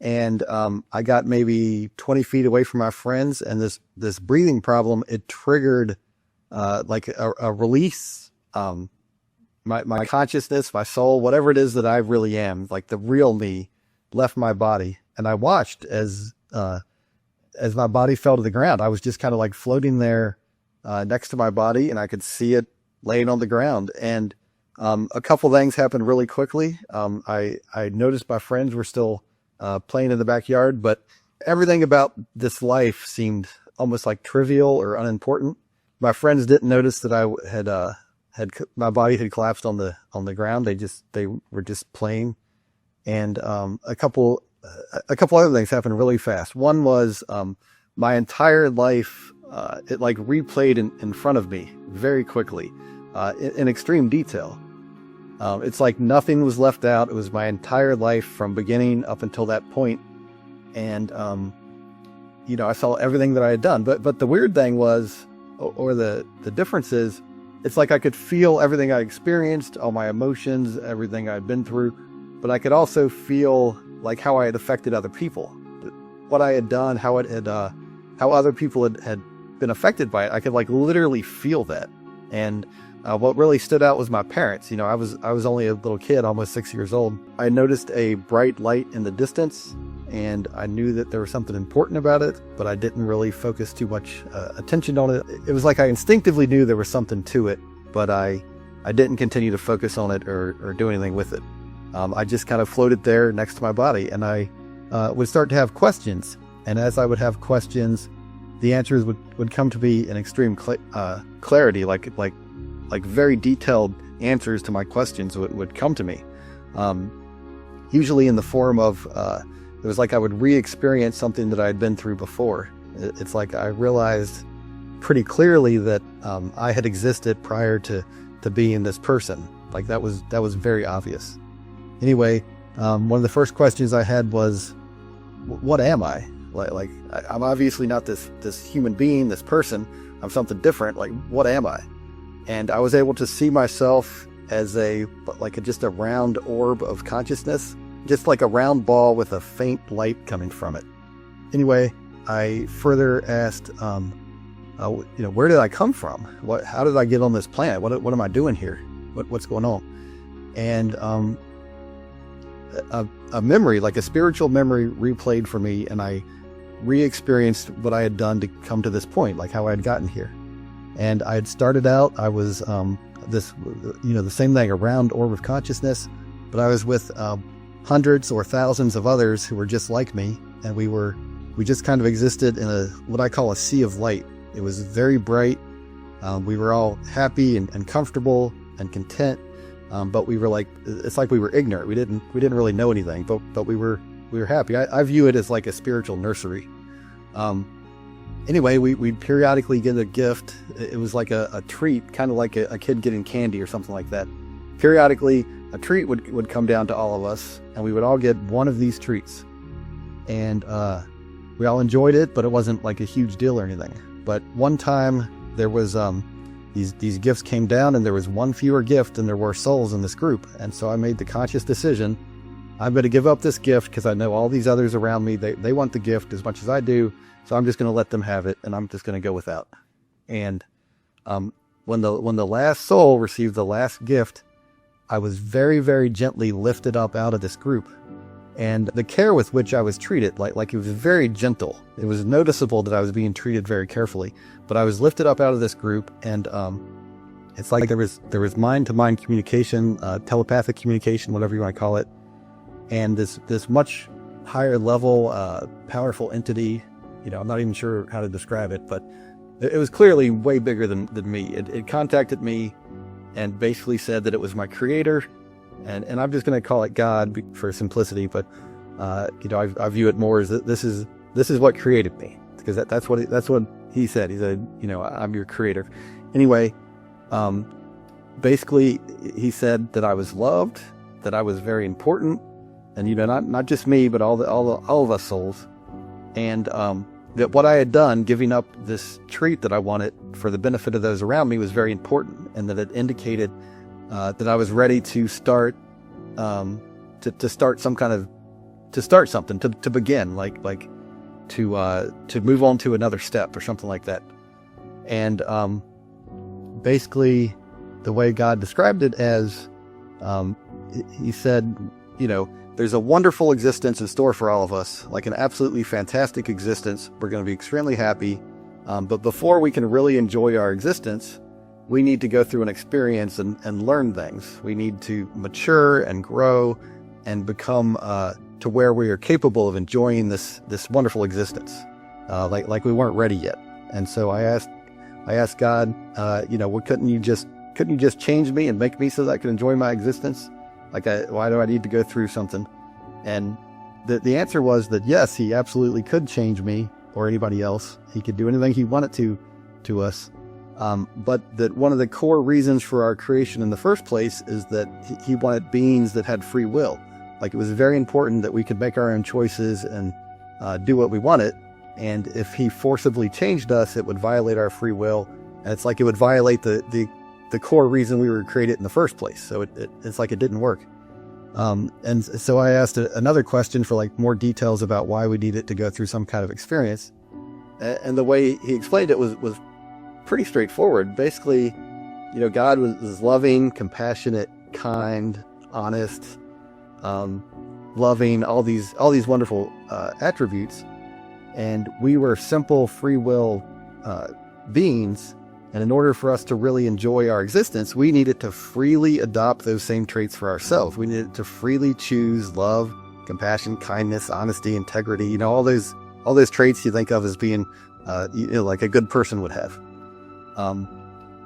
And I got maybe 20 feet away from my friends, and this breathing problem, it triggered like a release. My consciousness, my soul, whatever it is that I really am, like the real me, left my body, and I watched as my body fell to the ground. I was just kind of like floating there next to my body, and I could see it laying on the ground. And a couple things happened really quickly. I noticed my friends were still playing in the backyard, but everything about this life seemed almost like trivial or unimportant. My friends didn't notice that I had my body had collapsed on the ground. They were just playing. And a couple other things happened really fast. One was my entire life, it like replayed in front of me very quickly, in extreme detail. It's like nothing was left out. It was my entire life from beginning up until that point. And, I saw everything that I had done. But the weird thing was, or the difference is, it's like I could feel everything I experienced, all my emotions, everything I'd been through. But I could also feel like how I had affected other people, what I had done, how other people had been affected by it. I could like literally feel that. And what really stood out was my parents. I was only a little kid, almost 6 years old. I noticed a bright light in the distance, and I knew that there was something important about it, but I didn't really focus too much attention on it. It was like I instinctively knew there was something to it, but I didn't continue to focus on it or do anything with it. I just kind of floated there next to my body, and I would start to have questions. And as I would have questions, the answers would come to me in extreme clarity, like very detailed answers to my questions would come to me. Usually in the form of, it was like I would re-experience something that I had been through before. It's like I realized pretty clearly that I had existed prior to being this person. Like that was very obvious. Anyway, one of the first questions I had was, what am I? Like I'm obviously not this human being, this person. I'm something different. Like, what am I? And I was able to see myself as just a round orb of consciousness, just like a round ball with a faint light coming from it. Anyway, I further asked, where did I come from? How did I get on this planet? What am I doing here? What's going on? And a memory, like a spiritual memory, replayed for me, and I re-experienced what I had done to come to this point, like how I had gotten here. And I had started out, I was the same thing, a round orb of consciousness, but I was with hundreds or thousands of others who were just like me, and we just kind of existed in what I call a sea of light. It was very bright. We were all happy and comfortable and content, but we were it's like we were ignorant. We didn't really know anything, but we were happy. I view it as like a spiritual nursery. Anyway, we'd periodically get a gift. It was like a treat, kind of like a kid getting candy or something like that. Periodically, a treat would come down to all of us, and we would all get one of these treats. And we all enjoyed it, but it wasn't like a huge deal or anything. But one time, there was these gifts came down, and there was one fewer gift than there were souls in this group. And so I made the conscious decision, I'm going to give up this gift because I know all these others around me, they want the gift as much as I do. So I'm just going to let them have it, and I'm just going to go without. And when the last soul received the last gift, I was very, very gently lifted up out of this group. And the care with which I was treated, like it was very gentle. It was noticeable that I was being treated very carefully. But I was lifted up out of this group, and it's like there was mind-to-mind communication, telepathic communication, whatever you want to call it. And this much higher level, powerful entity, I'm not even sure how to describe it, but it was clearly way bigger than me. It contacted me and basically said that it was my creator, and I'm just going to call it God for simplicity, but I view it more as this is what created me, because that's what he said. He said, I'm your creator. Anyway, basically he said that I was loved, that I was very important, and not just me, but all of us souls, and that what I had done, giving up this treat that I wanted for the benefit of those around me, was very important, and that it indicated that I was ready to start to start some kind of start something, to begin, to move on to another step or something like that. And basically, the way God described it as, he said, there's a wonderful existence in store for all of us, like an absolutely fantastic existence. We're going to be extremely happy. But before we can really enjoy our existence, we need to go through an experience and learn things. We need to mature and grow and become to where we are capable of enjoying this wonderful existence, like we weren't ready yet. And so I asked God, couldn't you just change me and make me so that I could enjoy my existence? Why do I need to go through something? And the answer was that yes, he absolutely could change me or anybody else. He could do anything he wanted to us. But that one of the core reasons for our creation in the first place is that he wanted beings that had free will. Like, it was very important that we could make our own choices and do what we wanted. And if he forcibly changed us, it would violate our free will. And it's like it would violate the core reason we were created in the first place. So it's like it didn't work. And so I asked another question for more details about why we needed to go through some kind of experience. And the way he explained it was pretty straightforward. Basically, God was loving, compassionate, kind, honest, loving, all these wonderful attributes. And we were simple free will beings. And in order for us to really enjoy our existence, we needed to freely adopt those same traits for ourselves. We needed to freely choose love, compassion, kindness, honesty, integrity, all those traits you think of as being like a good person would have.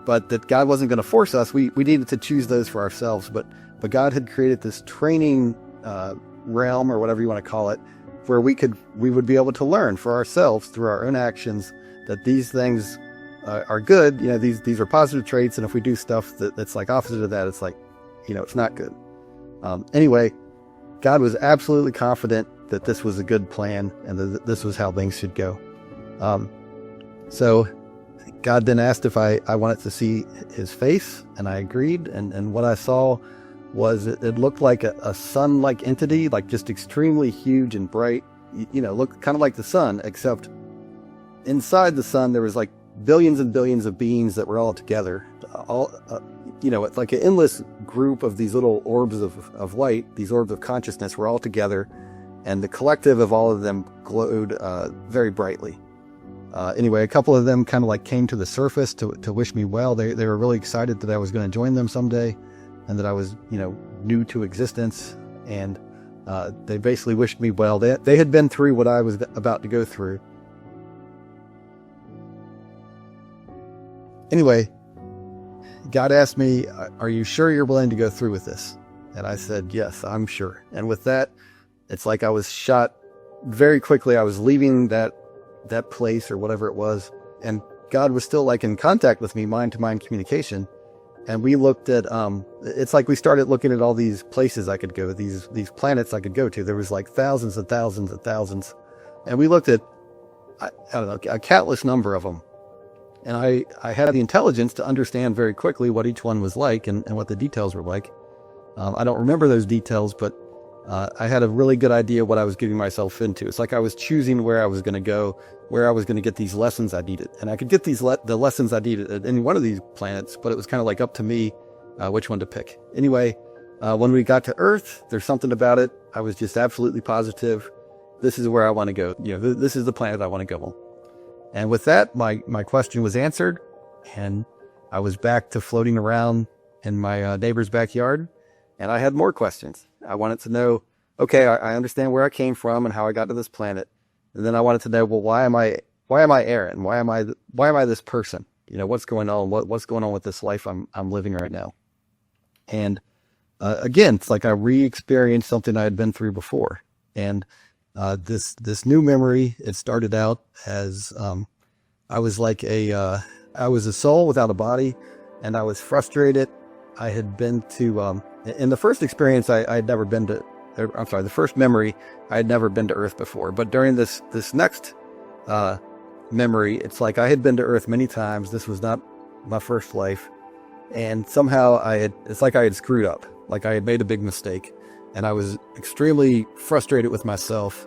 But that God wasn't going to force us. We needed to choose those for ourselves. But God had created this training realm, or whatever you want to call it, where we would be able to learn for ourselves through our own actions that these things are good. These are positive traits, and if we do stuff that's like opposite of that, it's like, it's not good. Anyway, God was absolutely confident that this was a good plan and that this was how things should go. So God then asked if I wanted to see his face, and I agreed. And what I saw was it looked like a sun-like entity, like just extremely huge and bright, looked kind of like the sun, except inside the sun there was like billions and billions of beings that were all together. It's like an endless group of these little orbs of light, these orbs of consciousness were all together, and the collective of all of them glowed very brightly. Anyway, a couple of them kind of came to the surface to wish me well. They were really excited that I was going to join them someday, and that I was, new to existence. And they basically wished me well. They had been through what I was about to go through. Anyway, God asked me, "Are you sure you're willing to go through with this?" And I said, "Yes, I'm sure." And with that, it's like I was shot very quickly. I was leaving that place or whatever it was, and God was still in contact with me, mind-to-mind communication. And we looked at it's like we started looking at all these places I could go, these planets I could go to. There was thousands and thousands and thousands, and we looked at I don't know, a countless number of them. And I had the intelligence to understand very quickly what each one was like and what the details were like. I don't remember those details, but I had a really good idea what I was getting myself into. It's like I was choosing where I was going to go, where I was going to get these lessons I needed. And I could get the lessons I needed at any one of these planets, but it was kind of up to me which one to pick. Anyway, when we got to Earth, there's something about it. I was just absolutely positive. This is where I want to go. This is the planet I want to go on. And with that, my question was answered, and I was back to floating around in my neighbor's backyard, and I had more questions. I wanted to know, okay, I understand where I came from and how I got to this planet, and then I wanted to know, well, why am I Aaron? Why am I this person? What's going on? What's going on with this life I'm living right now? And again, it's like I re-experienced something I had been through before, and this new memory, it started out as I was I was a soul without a body, and I was frustrated. I had been to in the first experience I had never been to. The first memory, I had never been to Earth before. But during this next memory, it's like I had been to Earth many times. This was not my first life, and somehow it's like I had screwed up. Like I had made a big mistake. and I was extremely frustrated with myself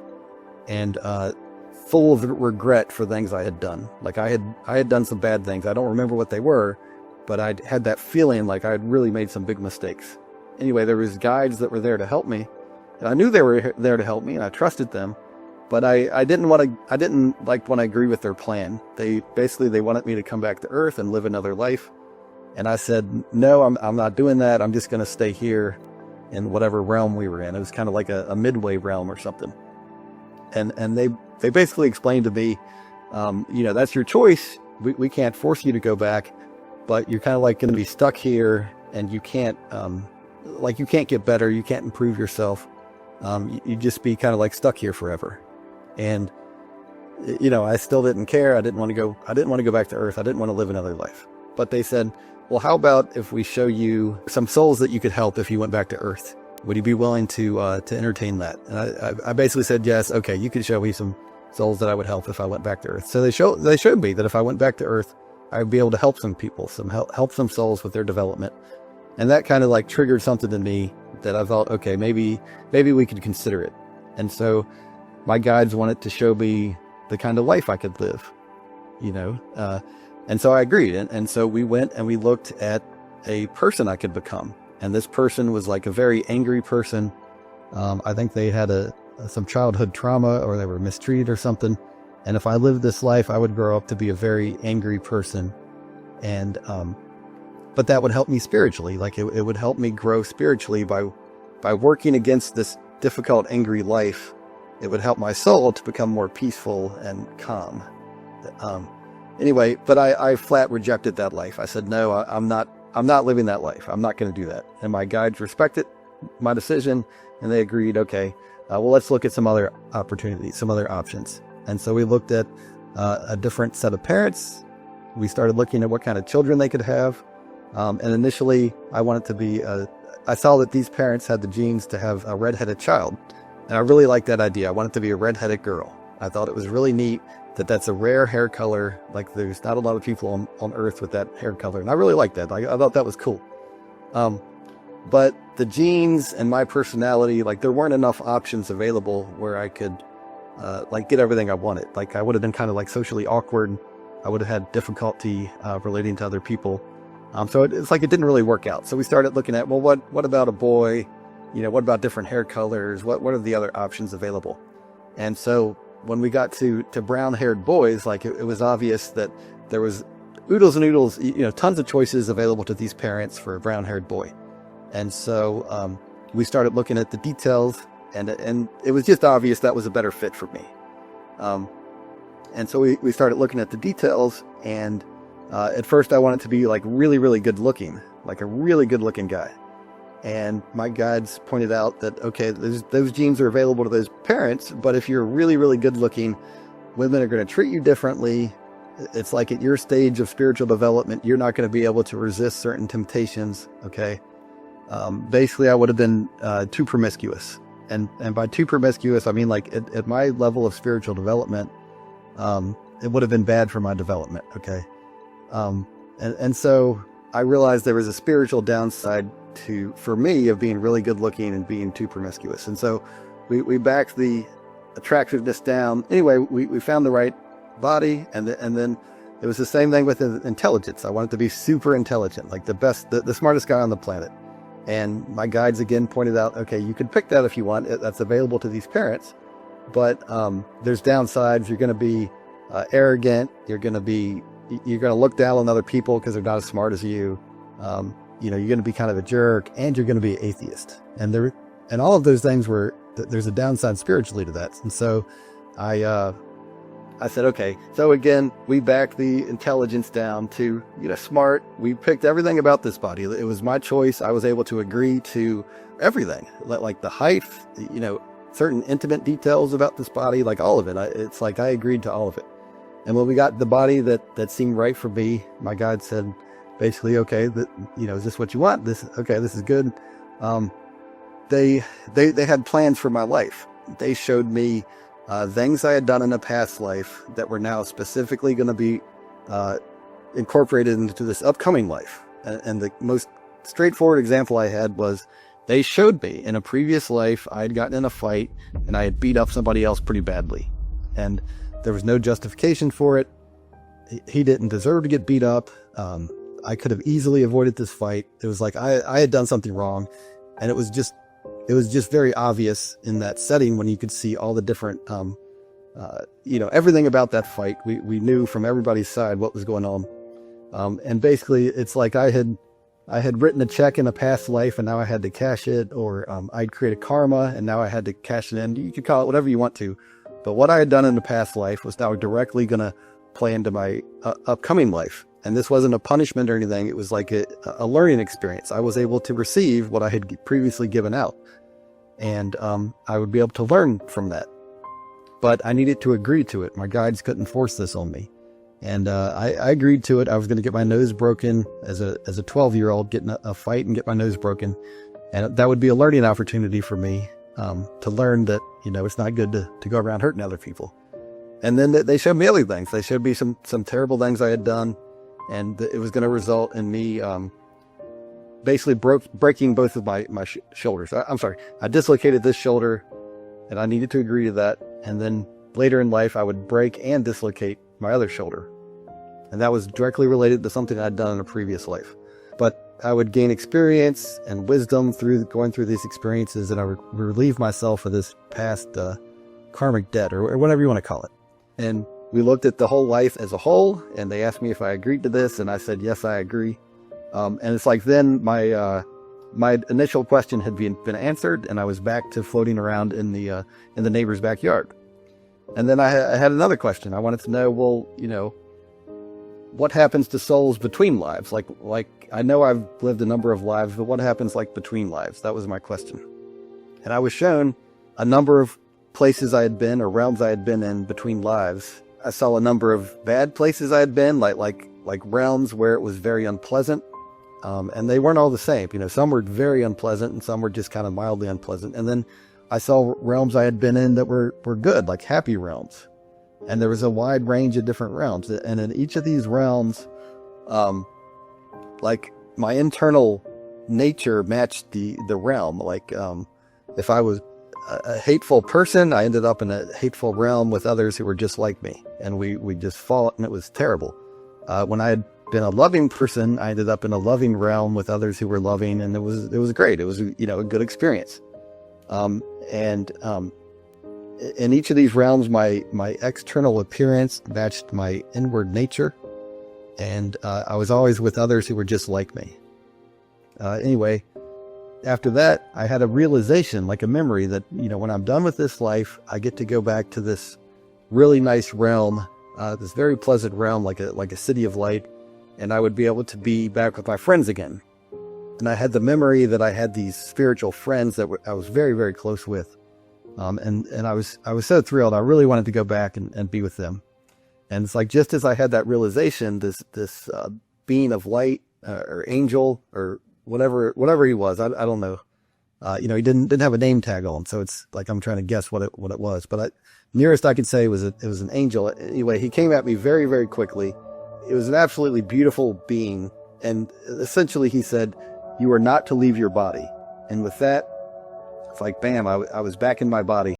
and full of regret for things I had done. Like I had done some bad things. I don't remember what they were, but I had that feeling like I had really made some big mistakes. Anyway, there was guides that were there to help me. And I knew they were there to help me, and I trusted them. But I didn't like want to agree with their plan. They wanted me to come back to Earth and live another life. And I said, no, I'm not doing that. I'm just going to stay here in whatever realm we were in. It was kind of like a midway realm or something. And they basically explained to me, that's your choice. We can't force you to go back, but you're kind of like going to be stuck here, and you can't get better. You can't improve yourself. You just be kind of like stuck here forever. And, I still didn't care. I didn't want to go back to Earth. I didn't want to live another life. But they said, well, how about if we show you some souls that you could help if you went back to Earth? Would you be willing to entertain that? And I basically said, yes. Okay, you could show me some souls that I would help if I went back to Earth. So they showed me that if I went back to Earth, I would be able to help some people, help some souls with their development. And that kind of like triggered something in me that I thought, okay, maybe we could consider it. And so my guides wanted to show me the kind of life I could live, and so I agreed. And so we went and we looked at a person I could become. And this person was like a very angry person. I think they had some childhood trauma, or they were mistreated or something. And if I lived this life, I would grow up to be a very angry person. And, but that would help me spiritually. Like it would help me grow spiritually by working against this difficult, angry life. It would help my soul to become more peaceful and calm. Anyway, but I flat rejected that life. I said, no, I'm not living that life. I'm not going to do that. And my guides respected my decision, and they agreed, okay, well, let's look at some other opportunities, some other options. And so we looked at a different set of parents. We started looking at what kind of children they could have. And initially, I wanted to be, I saw that these parents had the genes to have a redheaded child. And I really liked that idea. I wanted to be a redheaded girl. I thought it was really neat that that's a rare hair color. Like there's not a lot of people on Earth with that hair color. And I really liked that. I thought that was cool. But the genes and my personality, like there weren't enough options available where I could get everything I wanted. Like I would have been kind of like socially awkward. I would have had difficulty relating to other people. So it's like it didn't really work out. So we started looking at, well, what about a boy? What about different hair colors? What are the other options available? And so when we got to brown-haired boys, like it was obvious that there was oodles and oodles, tons of choices available to these parents for a brown-haired boy. And so we started looking at the details, and it was just obvious that was a better fit for me. And so we started looking at the details, and at first I wanted to be like really, really good looking, like a really good looking guy. And my guides pointed out that, okay, those genes are available to those parents, but if you're really, really good looking, women are going to treat you differently. It's like at your stage of spiritual development, you're not going to be able to resist certain temptations. Okay. Basically I would have been too promiscuous. And by too promiscuous, I mean like at my level of spiritual development, it would have been bad for my development. Okay. And so I realized there was a spiritual downside for me of being really good looking and being too promiscuous. And so we backed the attractiveness down. Anyway, we found the right body, and then it was the same thing with intelligence. I wanted to be super intelligent, like the smartest guy on the planet. And my guides again pointed out, okay, you can pick that if you want. That's available to these parents, but there's downsides. You're going to be arrogant. You're going to look down on other people because they're not as smart as you. You're going to be kind of a jerk, and you're going to be an atheist. And all of those things there's a downside spiritually to that. And so I said, okay. So again, we backed the intelligence down to, smart. We picked everything about this body. It was my choice. I was able to agree to everything, like the height, certain intimate details about this body, like all of it. It's like I agreed to all of it. And when we got the body that seemed right for me, my guide said, basically, okay, is this what you want? This is good. They had plans for my life. They showed me things I had done in a past life that were now specifically going to be incorporated into this upcoming life. And the most straightforward example I had was they showed me in a previous life I had gotten in a fight and I had beat up somebody else pretty badly. And there was no justification for it. He didn't deserve to get beat up. I could have easily avoided this fight. It was like I had done something wrong. And it was just very obvious in that setting when you could see all the different, everything about that fight. We knew from everybody's side what was going on. And basically it's like I had written a check in a past life and now I had to cash it, or I'd created karma and now I had to cash it in. You could call it whatever you want to. But what I had done in the past life was now directly going to play into my upcoming life. And this wasn't a punishment or anything. It was like a learning experience. I was able to receive what I had previously given out. And I would be able to learn from that. But I needed to agree to it. My guides couldn't force this on me. And I agreed to it. I was going to get my nose broken as a 12-year-old, get in a fight and get my nose broken. And that would be a learning opportunity for me to learn that, it's not good to go around hurting other people. And then they showed me other things. They showed me some terrible things I had done. And it was going to result in me basically breaking both of my shoulders. I'm sorry. I dislocated this shoulder and I needed to agree to that. And then later in life, I would break and dislocate my other shoulder. And that was directly related to something I'd done in a previous life. But I would gain experience and wisdom through going through these experiences, and I would relieve myself of this past karmic debt, or whatever you want to call it. And we looked at the whole life as a whole, and they asked me if I agreed to this, and I said, yes, I agree. And it's like then my initial question had been answered, and I was back to floating around in the neighbor's backyard. And then I had another question. I wanted to know, well, what happens to souls between lives? Like I know I've lived a number of lives, but what happens like between lives? That was my question. And I was shown a number of places I had been, or realms I had been in between lives. I saw a number of bad places I had been, like realms where it was very unpleasant. And they weren't all the same. Some were very unpleasant and some were just kind of mildly unpleasant. And then I saw realms I had been in that were good, like happy realms. And there was a wide range of different realms. And in each of these realms, like my internal nature matched the realm. Like, if I was a hateful person, I ended up in a hateful realm with others who were just like me. And we just fought, and it was terrible. When I had been a loving person, I ended up in a loving realm with others who were loving, and it was great. It was, a good experience. In each of these realms, my external appearance matched my inward nature, and I was always with others who were just like me. Anyway, after that, I had a realization, like a memory, that when I'm done with this life, I get to go back to this really nice realm, this very pleasant realm, like a city of light, and I would be able to be back with my friends again. And I had the memory that I had these spiritual friends that I was very, very close with. And I was so thrilled. I really wanted to go back and be with them. And it's like, just as I had that realization, this being of light, or angel, or whatever he was, I don't know. He didn't have a name tag on, so it's like I'm trying to guess what it was. But nearest I could say was it was an angel. Anyway, he came at me very, very quickly. It was an absolutely beautiful being, and essentially he said, "You are not to leave your body." And with that, it's like, bam, I was back in my body.